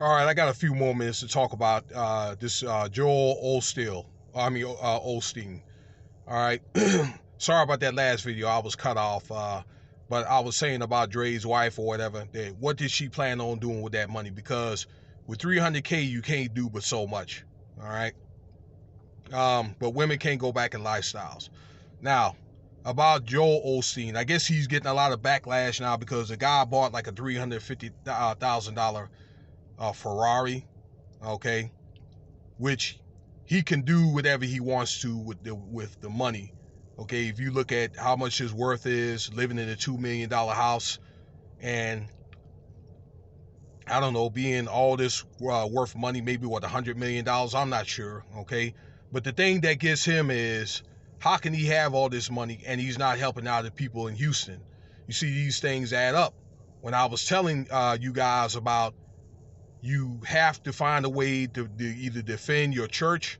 All right, I got a few more minutes to talk about this Joel Osteen. Osteen. All right. Sorry about that last video. I was cut off. But I was saying about Dre's wife or whatever. That what did she plan on doing with that money? Because with 300K, you can't do but so much. All right. But women can't go back in lifestyles. Now, about Joel Osteen, I guess he's getting a lot of backlash now because the guy bought like a $350,000 Ferrari, okay, which he can do whatever he wants to with the money. Okay, if you look at how much his worth is, living in a $2 million house, and I don't know, being all this worth money, maybe what, $100 million, I'm not sure, okay? But the thing that gets him is, how can he have all this money and he's not helping out the people in Houston? You see, these things add up. When I was telling you guys about, you have to find a way to either defend your church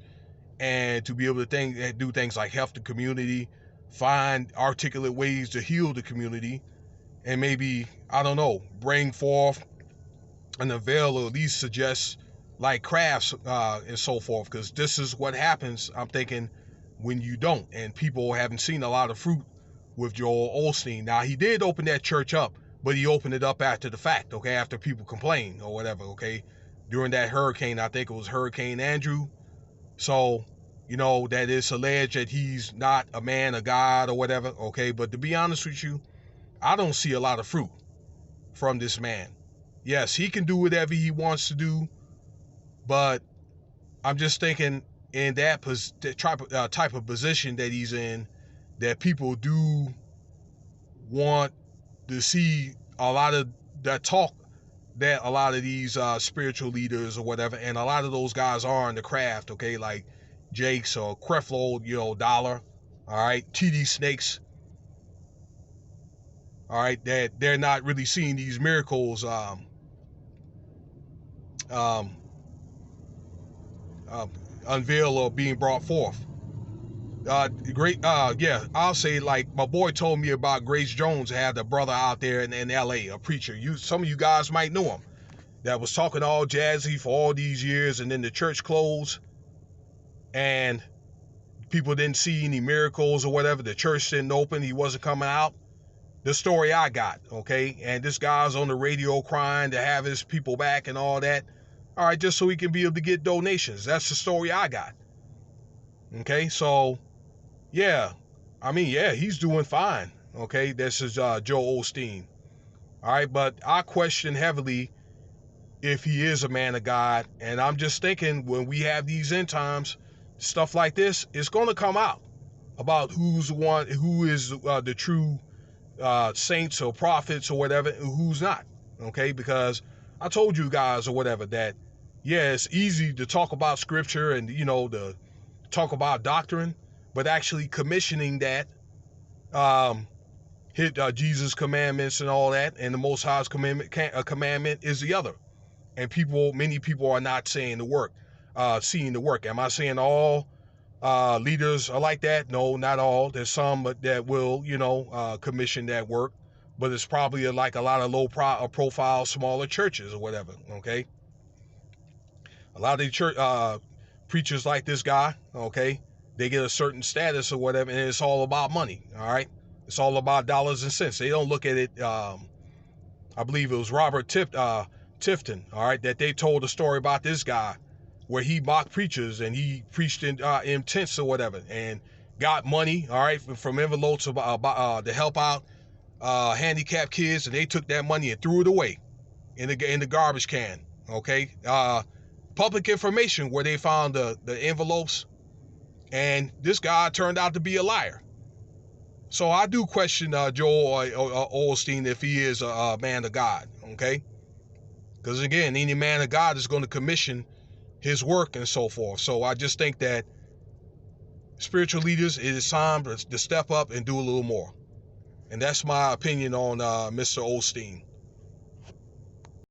and to be able to do things like help the community, find articulate ways to heal the community, and maybe, I don't know, bring forth an avail or at least suggest like crafts and so forth, because this is what happens, I'm thinking, when you don't, and people haven't seen a lot of fruit with Joel Osteen. Now, he did open that church up, but he opened it up after the fact, okay, after people complained or whatever, okay, during that hurricane. I think it was Hurricane Andrew. So, you know, that is alleged that he's not a man of God or whatever, okay, but to be honest with you, I don't see a lot of fruit from this man. Yes, he can do whatever he wants to do, but I'm just thinking in that type of position that he's in, that people do want to see a lot of that talk that a lot of these spiritual leaders or whatever, and a lot of those guys are in the craft, okay, like Jakes or Creflo, you know, Dollar, all right, TD Snakes, all right, that they're not really seeing these miracles um, unveil or being brought forth. Yeah, I'll say, like my boy told me about Grace Jones, had a brother out there in LA, a preacher. Some of you guys might know him, that was talking all jazzy for all these years, and then the church closed and people didn't see any miracles or whatever. The church didn't open. He wasn't coming out. The story I got, okay? And this guy's on the radio crying to have his people back and all that. All right, just so he can be able to get donations. That's the story I got. Okay, so yeah, I mean, yeah, he's doing fine. Okay, this is Joel Osteen. All right, but I question heavily if he is a man of God. And I'm just thinking, when we have these end times, stuff like this, it's going to come out about who is the true saints or prophets or whatever, and who's not. Okay, because I told you guys or whatever that, yeah, it's easy to talk about scripture and, you know, to talk about doctrine, but actually commissioning that, hit Jesus' commandments and all that, and the Most High's commandment is the other. And many people are not seeing the work. Am I saying all leaders are like that? No, not all. There's some that will, you know, commission that work, but it's probably like a lot of low profile, smaller churches or whatever. Okay, a lot of the church preachers like this guy, okay, they get a certain status or whatever, and it's all about money. All right, it's all about dollars and cents. They don't look at it. I believe it was Robert Tifton, all right, that they told a story about this guy where he mocked preachers and he preached in tents or whatever, and got money, all right, from envelopes to help out handicapped kids, and they took that money and threw it away in the garbage can. Okay, public information where they found the envelopes, and this guy turned out to be a liar. So I do question Joel Osteen if he is a man of God. Okay, because again, any man of God is going to commission his work and so forth. So I just think that spiritual leaders, it is time to step up and do a little more. And that's my opinion on Mr. Osteen.